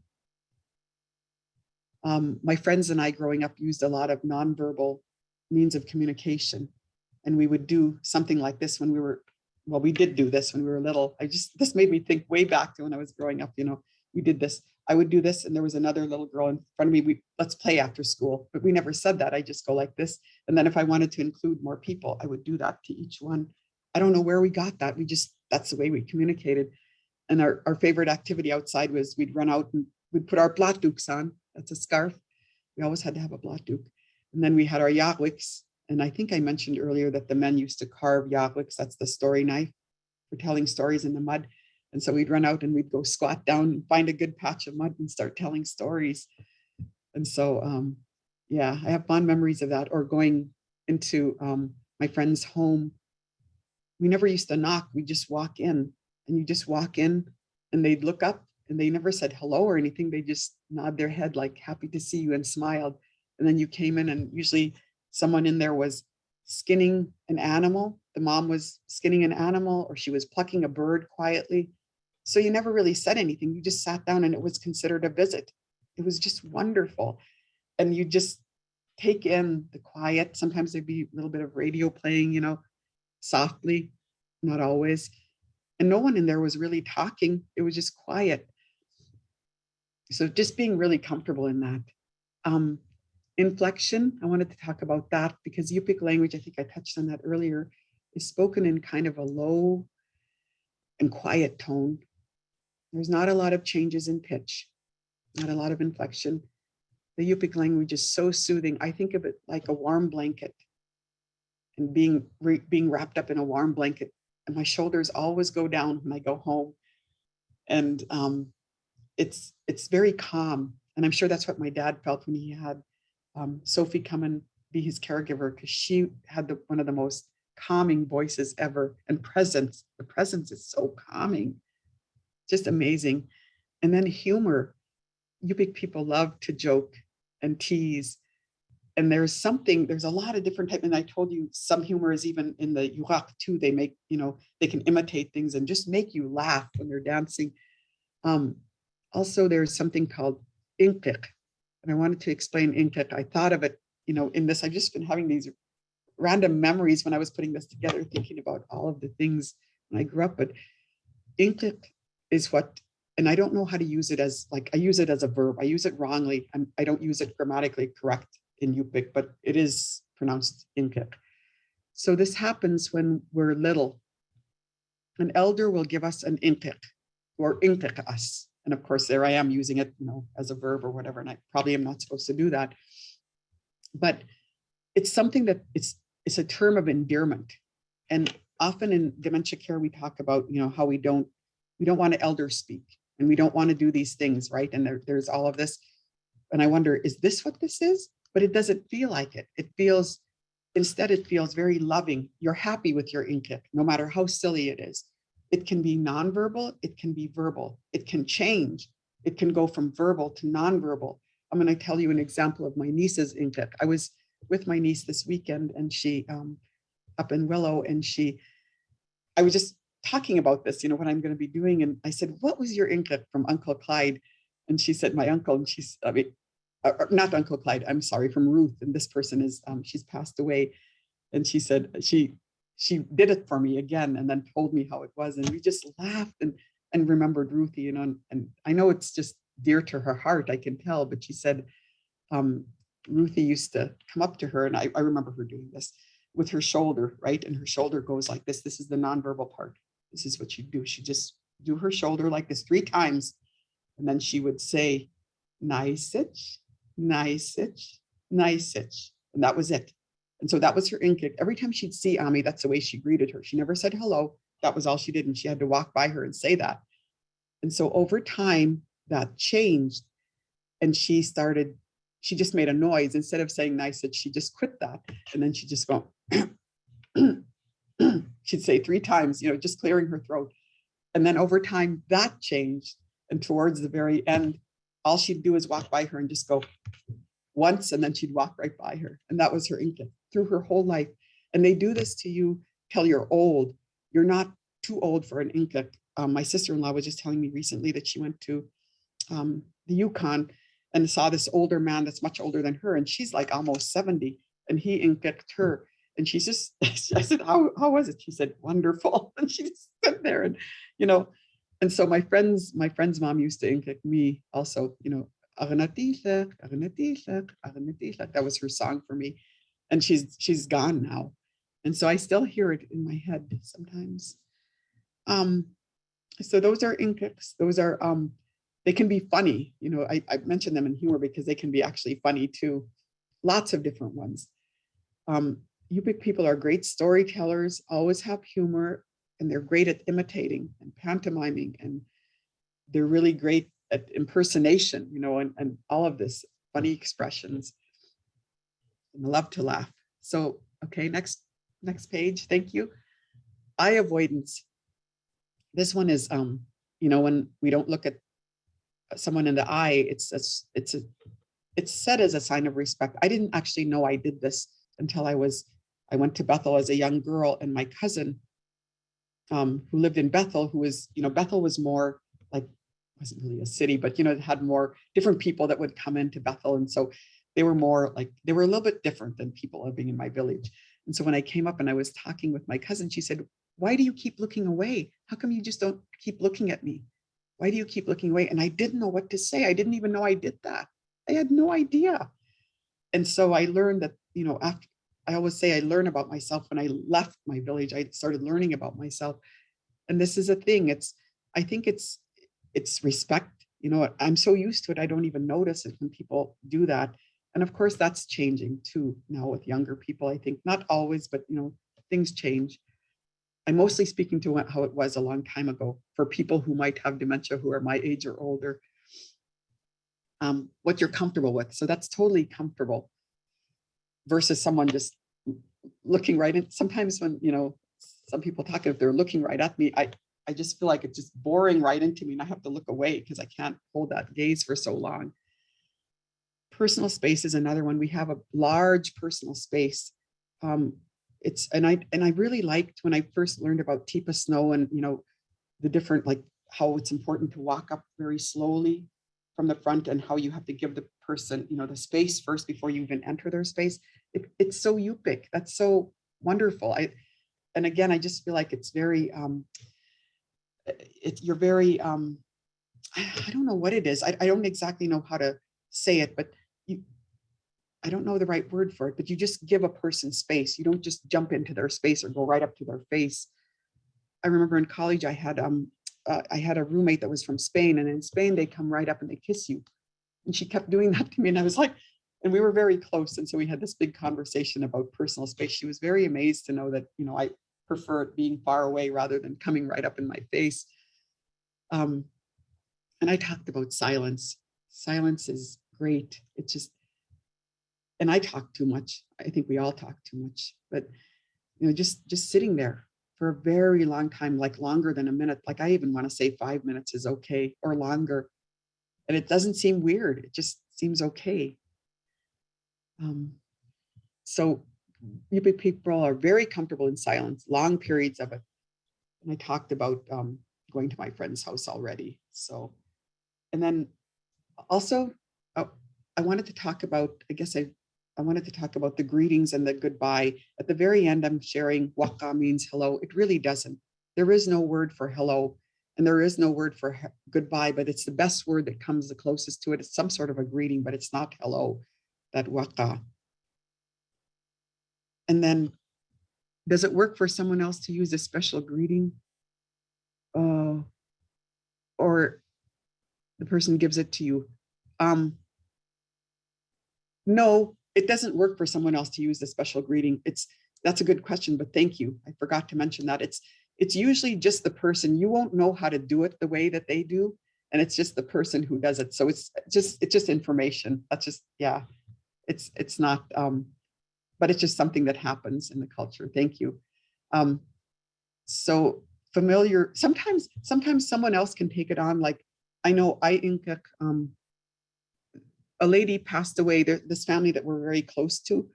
My friends and I growing up used a lot of nonverbal means of communication. And we would do something like this when we did do this when we were little. This made me think way back to when I was growing up, we did this. I would do this, and there was another little girl in front of me. Let's play after school, but we never said that. I just go like this. And then if I wanted to include more people, I would do that to each one. I don't know where we got that. That's the way we communicated. And our favorite activity outside was we'd run out and we'd put our platdoeks on. That's a scarf. We always had to have a platdoek. And then we had our yagwiks. And I think I mentioned earlier that the men used to carve yagwiks. That's the story knife for telling stories in the mud. And so we'd run out and we'd go squat down and find a good patch of mud and start telling stories. And so, I have fond memories of that, or going into my friend's home. We never used to knock. We just walk in, and you just walk in and they'd look up, and they never said hello or anything. They just nod their head like happy to see you and smiled. And then you came in, and usually someone in there was skinning an animal. The mom was skinning an animal, or she was plucking a bird quietly. So you never really said anything. You just sat down, and it was considered a visit. It was just wonderful. And you just take in the quiet. Sometimes there'd be a little bit of radio playing, softly, not always. And no one in there was really talking. It was just quiet. So just being really comfortable in that. Inflection, I wanted to talk about that because Yupik language, I think I touched on that earlier, is spoken in kind of a low and quiet tone. There's not a lot of changes in pitch, not a lot of inflection. The Yupik language is so soothing. I think of it like a warm blanket, and being wrapped up in a warm blanket. And my shoulders always go down when I go home. And it's very calm. And I'm sure that's what my dad felt when he had Sophie come and be his caregiver, because she had one of the most calming voices ever. And the presence is so calming, just amazing. And then humor. Yupik people love to joke and tease. And there's a lot of different types. And I told you some humor is even in the Yurak too. They make, they can imitate things and just make you laugh when they're dancing. Also, there's something called inkik. And I wanted to explain inkik. I thought of it, in this. I've just been having these random memories when I was putting this together, thinking about all of the things when I grew up. But inkik is what, and I don't know how to use it as, I use it as a verb. I use it wrongly. I don't use it grammatically correct in Yupik, but it is pronounced inkik. So this happens when we're little. An elder will give us an inkik, or inkik us. And of course, there I am using it, as a verb or whatever, and I probably am not supposed to do that. But it's something that it's a term of endearment. And often in dementia care, we talk about, how we don't want to elder speak, and we don't want to do these things, right? And there's all of this. And I wonder, is this what this is? But it doesn't feel like it. Instead, it feels very loving. You're happy with your inkik, no matter how silly it is. It can be nonverbal, it can be verbal, it can change. It can go from verbal to nonverbal. I'm going to tell you an example of my niece's inkik. I was with my niece this weekend, and she, up in Willow, and I was just talking about this, what I'm going to be doing. And I said, what was your inkik from Uncle Clyde? And she said, my uncle. And not Uncle Clyde, I'm sorry, from Ruth. And this person is, she's passed away. And she said, she did it for me again, and then told me how it was. And we just laughed and remembered Ruthie, and I know it's just dear to her heart, I can tell, but she said, Ruthie used to come up to her, and I remember her doing this with her shoulder, right? And her shoulder goes like this. This is the nonverbal part. This is what she'd do. She'd just do her shoulder like this 3 times. And then she would say, nice itch, nice itch, nice itch. And that was it. And so that was her inkik. Every time she'd see Ami, that's the way she greeted her. She never said hello. That was all she did. And she had to walk by her and say that. And so over time, that changed. And she just made a noise. Instead of saying nice, that she just quit that. And then she just go, she'd say 3 times, just clearing her throat. And then over time, that changed. And towards the very end, all she'd do is walk by her and just go once, and then she'd walk right by her. And that was her inkit through her whole life. And they do this to you till you're old. You're not too old for an inkit. My sister-in-law was just telling me recently that she went to the Yukon and saw this older man that's much older than her. And she's like almost 70. And he inked her. And she's just, I said, how was it? She said, wonderful. And she just stood there and, and so my friend's mom used to inkit me also, that was her song for me. And she's gone now. And so I still hear it in my head sometimes. So those are inkiks. Those are, they can be funny. I mentioned them in humor because they can be actually funny too. Lots of different ones. Yupik people are great storytellers, always have humor, and they're great at imitating and pantomiming, and they're really great at impersonation, and all of this funny expressions. And love to laugh. So, okay, next page. Thank you. Eye avoidance. This one is, when we don't look at someone in the eye, it's said as a sign of respect. I didn't actually know I did this until I went to Bethel as a young girl, and my cousin, who lived in Bethel, who was, Bethel was more like, wasn't really a city, but it had more different people that would come into Bethel. And so they were more like, they were a little bit different than people living in my village. And so when I came up and I was talking with my cousin, she said, why do you keep looking away? How come you just don't keep looking at me? Why do you keep looking away? And I didn't know what to say. I didn't even know I did that. I had no idea. And so I learned that, after, I always say I learn about myself. When I left my village, I started learning about myself. And this is a thing. I think it's respect. I'm so used to it, I don't even notice it when people do that. And of course, that's changing too now with younger people. I think not always, but things change. I'm mostly speaking to how it was a long time ago for people who might have dementia, who are my age or older. What you're comfortable with. So that's totally comfortable versus someone just looking right in. Sometimes when, some people talk, if they're looking right at me, I just feel like it's just boring right into me and I have to look away because I can't hold that gaze for so long. Personal space is another one. We have a large personal space. And I really liked when I first learned about Tipa snow and, the different, like how it's important to walk up very slowly from the front and how you have to give the person, the space first before you even enter their space. It's so Yupik. That's so wonderful. And again, I just feel like it's very, you're very, I don't know what it is. I don't exactly know how to say it, but I don't know the right word for it, but you just give a person space. You don't just jump into their space or go right up to their face. I remember in college, I had a roommate that was from Spain, and in Spain, they come right up and they kiss you. And she kept doing that to me. And I was like, and we were very close. And so we had this big conversation about personal space. She was very amazed to know that, I prefer it being far away rather than coming right up in my face. And I talked about silence. Silence is great. It's just, and I talk too much. I think we all talk too much, but just sitting there for a very long time, like longer than a minute. Like I even want to say 5 minutes is okay or longer. And it doesn't seem weird. It just seems okay. So Yupik people are very comfortable in silence, long periods of it. And I talked about going to my friend's house already. So, and then also, I wanted to talk about, I wanted to talk about the greetings and the goodbye. At the very end, I'm sharing waka means hello. It really doesn't. There is no word for hello, and there is no word for goodbye, but it's the best word that comes the closest to it. It's some sort of a greeting, but it's not hello, that waka. And then, does it work for someone else to use a special greeting? Or the person gives it to you? No, it doesn't work for someone else to use the special greeting. That's a good question, but thank you. I forgot to mention that. It's usually just the person. You won't know how to do it the way that they do. And it's just the person who does it. So it's just information. That's just, yeah, it's not, but it's just something that happens in the culture. Thank you. So familiar, sometimes someone else can take it on. Like I know a lady passed away, this family that we're very close to,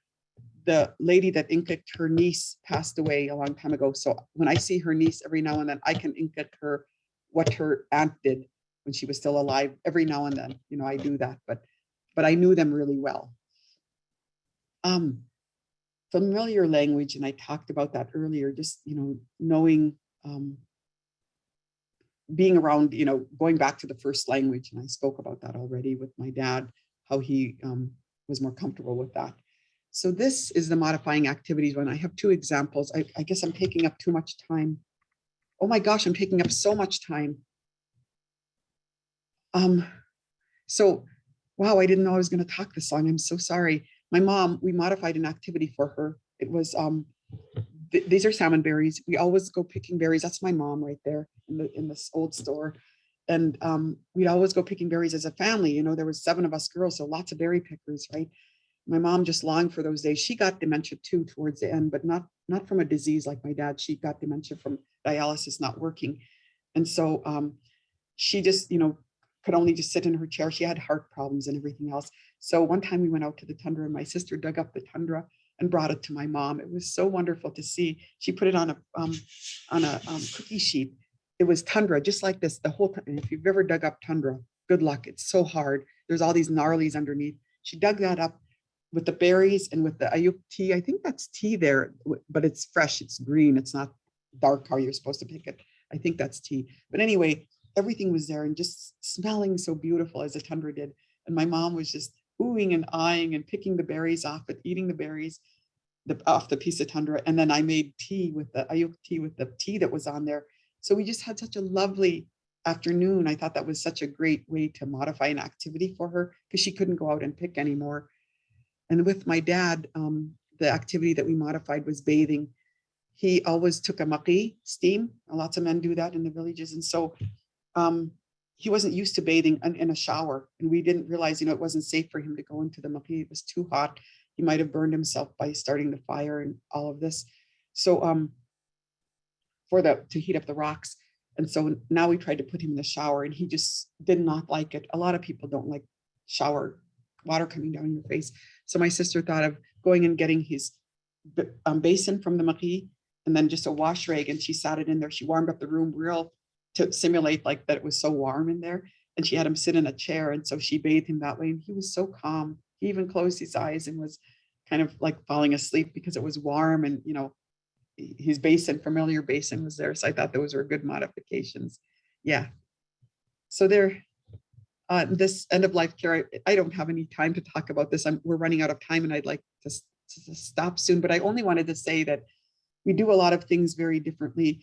the lady that inked her niece passed away a long time ago. So when I see her niece every now and then, I can ink her what her aunt did when she was still alive. Every now and then, you know, I do that, but I knew them really well. Familiar language, and I talked about that earlier, just, you know, knowing, being around, you know, going back to the first language, and I spoke about that already with my dad, how he was more comfortable with that. So this is the modifying activities one. I have two examples. I guess I'm taking up too much time. Oh my gosh, I'm taking up so much time. So, wow, I didn't know I was going to talk this long. I'm so sorry. My mom, we modified an activity for her. It was, these are salmon berries. We always go picking berries. That's my mom right there in this old store. And we'd always go picking berries as a family. You know, there was 7 of us girls, so lots of berry pickers, right? My mom just longed for those days. She got dementia too towards the end, but not from a disease like my dad. She got dementia from dialysis not working. And so she just, you know, could only just sit in her chair. She had heart problems and everything else. So one time we went out to the tundra and my sister dug up the tundra and brought it to my mom. It was so wonderful to see. She put it on a cookie sheet. It was tundra, just like this, the whole time. And if you've ever dug up tundra, good luck. It's so hard. There's all these gnarlies underneath. She dug that up with the berries and with the ayukti. I think that's tea there, but it's fresh. It's green. It's not dark how you're supposed to pick it. I think that's tea. But anyway, everything was there and just smelling so beautiful as the tundra did. And my mom was just oohing and eyeing and picking the berries off it, eating the berries off the piece of tundra. And then I made tea with the ayukti, with the tea that was on there. So we just had such a lovely afternoon. I thought that was such a great way to modify an activity for her because she couldn't go out and pick anymore. And with my dad, the activity that we modified was bathing. He always took a maqi, steam. Lots of men do that in the villages. And so he wasn't used to bathing in a shower. And we didn't realize, you know, it wasn't safe for him to go into the maqi. It was too hot. He might have burned himself by starting the fire and all of this. So to heat up the rocks. And so now we tried to put him in the shower and he just did not like it. A lot of people don't like shower water coming down your face. So my sister thought of going and getting his basin from the maqi and then just a wash rag, and she sat it in there. She warmed up the room real to simulate like that it was so warm in there. And she had him sit in a chair. And so she bathed him that way. And he was so calm. He even closed his eyes and was kind of like falling asleep because it was warm. And, you know, his basin, familiar basin was there. So I thought those were good modifications. Yeah. So there, this end of life care, I don't have any time to talk about this. We're running out of time and I'd like to stop soon, but I only wanted to say that we do a lot of things very differently.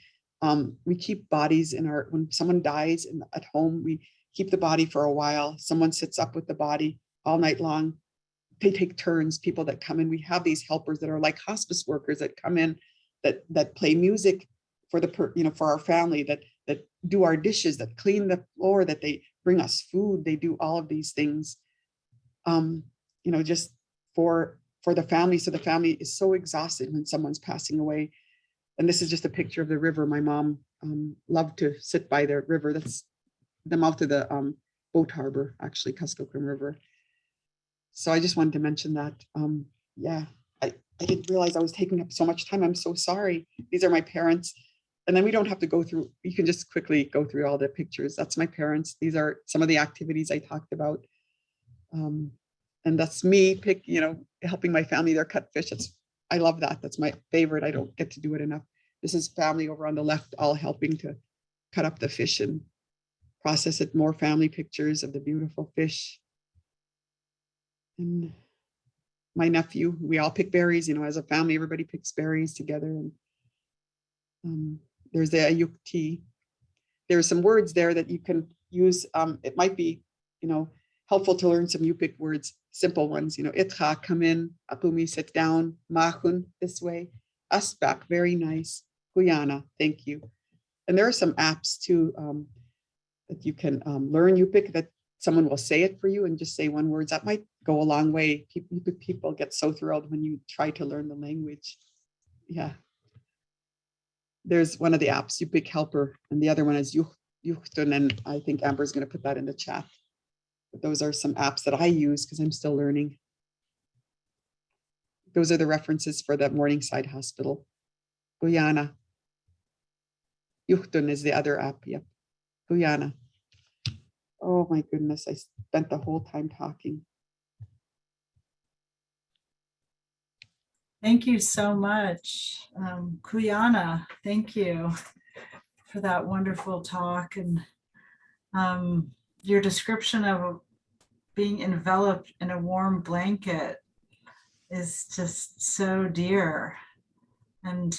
We keep bodies when someone dies at home, we keep the body for a while. Someone sits up with the body all night long. They take turns, people that come in. We have these helpers that are like hospice workers that come in, that play music for for our family, that do our dishes, that clean the floor, that they bring us food. They do all of these things, just for the family. So the family is so exhausted when someone's passing away. And this is just a picture of the river. My mom loved to sit by the river. That's the mouth of the boat harbor, actually, Kuskokwim River. So I just wanted to mention that. Yeah, I didn't realize I was taking up so much time. I'm so sorry. These are my parents. And then we don't have to go through, you can just quickly go through all the pictures. That's my parents. These are some of the activities I talked about. And that's me helping my family there cut fish. I love that. That's my favorite. I don't get to do it enough. This is family over on the left, all helping to cut up the fish and process it. More family pictures of the beautiful fish. And my nephew, we all pick berries, as a family, everybody picks berries together. And there's the ayukti. There's some words there that you can use. It might be, helpful to learn some Yupik words, simple ones, itcha, come in, akumi, sit down, mahun, this way, aspak, very nice, Guyana, thank you. And there are some apps too that you can learn Yupik that someone will say it for you and just say one word. That might go a long way. People get so thrilled when you try to learn the language. Yeah. There's one of the apps, Yupik Helper, and the other one is Yuchtun, and I think Amber's going to put that in the chat. But those are some apps that I use because I'm still learning. Those are the references for the Morningside Hospital. Guyana. Yuchtun is the other app. Yep. Guyana. Oh my goodness, I spent the whole time talking. Thank you so much. Kuyana, thank you for that wonderful talk, and your description of being enveloped in a warm blanket is just so dear, and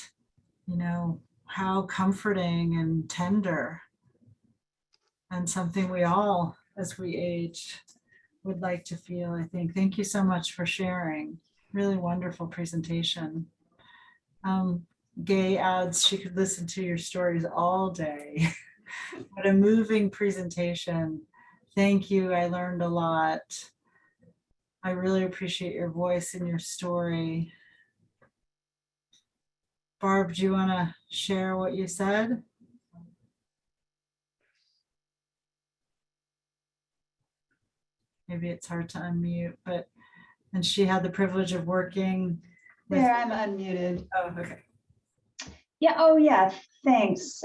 how comforting and tender, and something we all, as we age, would like to feel, I think. Thank you so much for sharing. Really wonderful presentation. Gay adds she could listen to your stories all day. What a moving presentation. Thank you. I learned a lot. I really appreciate your voice and your story. Barb, do you want to share what you said? Maybe it's hard to unmute, and she had the privilege of working with. There, I'm unmuted. Oh, okay. Yeah, oh yeah, thanks,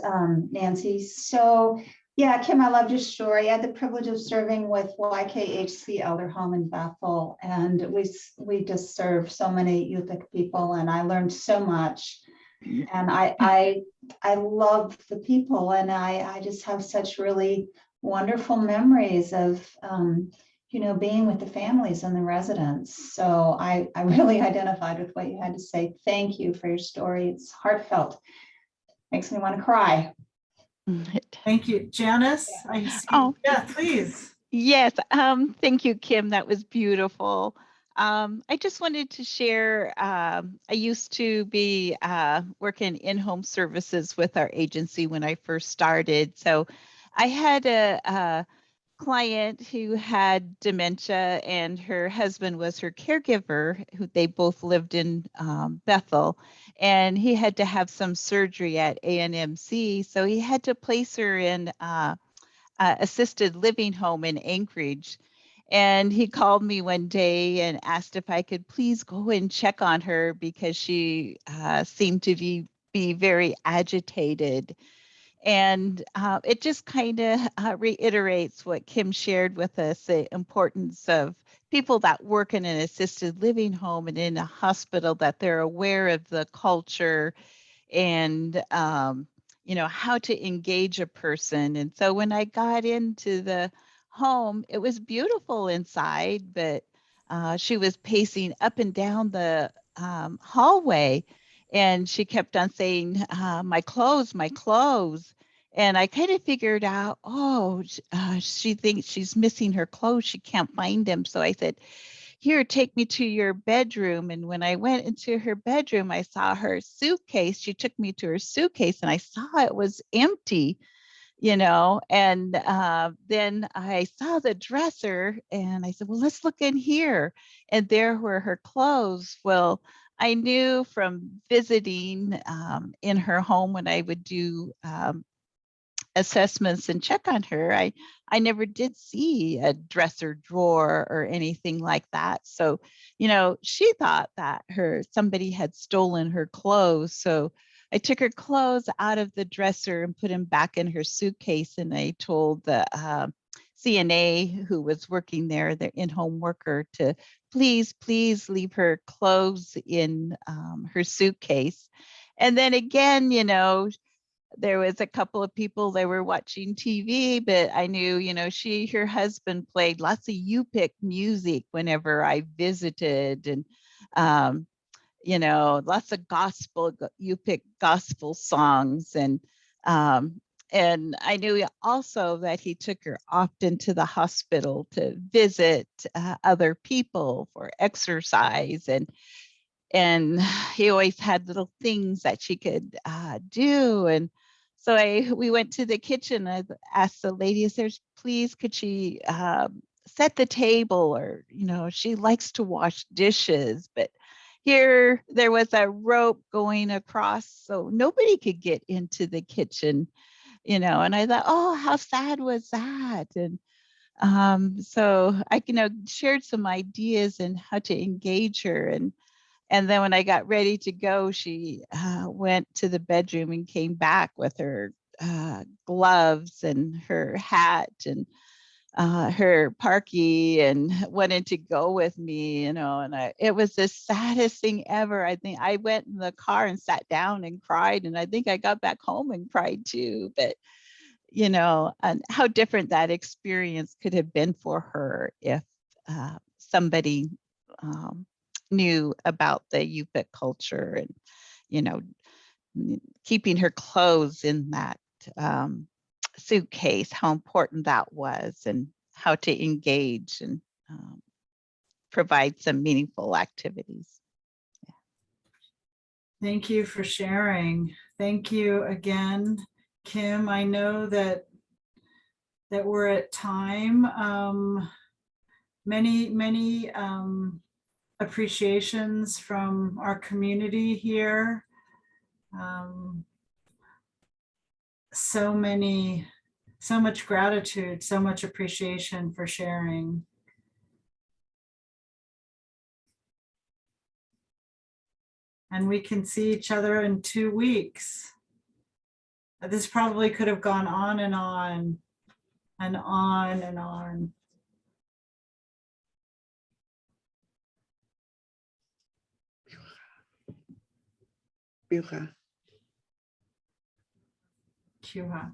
Nancy. So yeah, Kim, I loved your story. I had the privilege of serving with YKHC Elder Home in Bethel, and we just serve so many Yupik people, and I learned so much. And I love the people, and I just have such really wonderful memories of being with the families and the residents. So I really identified with what you had to say. Thank you for your story. It's heartfelt. Makes me want to cry. Thank you. Janice, I see. Oh, Yeah, please. yes. Thank you, Kim. That was beautiful. I just wanted to share, I used to be working in-home services with our agency when I first started. So I had a client who had dementia, and her husband was her caregiver, who they both lived in Bethel, and he had to have some surgery at ANMC. So he had to place her in assisted living home in Anchorage. And he called me one day and asked if I could please go and check on her because she seemed to be very agitated. And it just kind of reiterates what Kim shared with us, the importance of people that work in an assisted living home and in a hospital, that they're aware of the culture and how to engage a person. And so when I got into the home, it was beautiful inside, but she was pacing up and down the hallway, and she kept on saying, my clothes, my clothes. And I kind of figured out, she thinks she's missing her clothes. She can't find them. So I said, here, take me to your bedroom. And when I went into her bedroom, I saw her suitcase. She took me to her suitcase, and I saw it was empty, and then I saw the dresser, and I said, well, let's look in here. And there were her clothes. Well, I knew from visiting in her home when I would do assessments and check on her, I never did see a dresser drawer or anything like that. So, she thought that somebody had stolen her clothes. So I took her clothes out of the dresser and put them back in her suitcase. And I told the CNA who was working there, the in-home worker, to please leave her clothes in her suitcase. And then again, there was a couple of people, they were watching TV, but I knew, her husband played lots of Yupik music whenever I visited, and, lots of Yupik gospel songs. And and I knew also that he took her often to the hospital to visit other people for exercise, and he always had little things that she could do. And so we went to the kitchen. I asked the lady, "Is there's please could she set the table, or she likes to wash dishes, but here there was a rope going across so nobody could get into the kitchen." And I thought, oh, how sad was that? And so I shared some ideas and how to engage her. And then when I got ready to go, she went to the bedroom and came back with her gloves and her hat and her parky, and wanted to go with me, and it was the saddest thing ever. I think I went in the car and sat down and cried, and I think I got back home and cried too. But and how different that experience could have been for her if somebody knew about the Yupik culture, and keeping her clothes in that suitcase, how important that was, and how to engage and provide some meaningful activities. Thank you for sharing. Thank you again, Kim. I know that we're at time. Many appreciations from our community here. So much gratitude, so much appreciation for sharing. And we can see each other in 2 weeks. This probably could have gone on and on and on and on. Bertha. Cuba.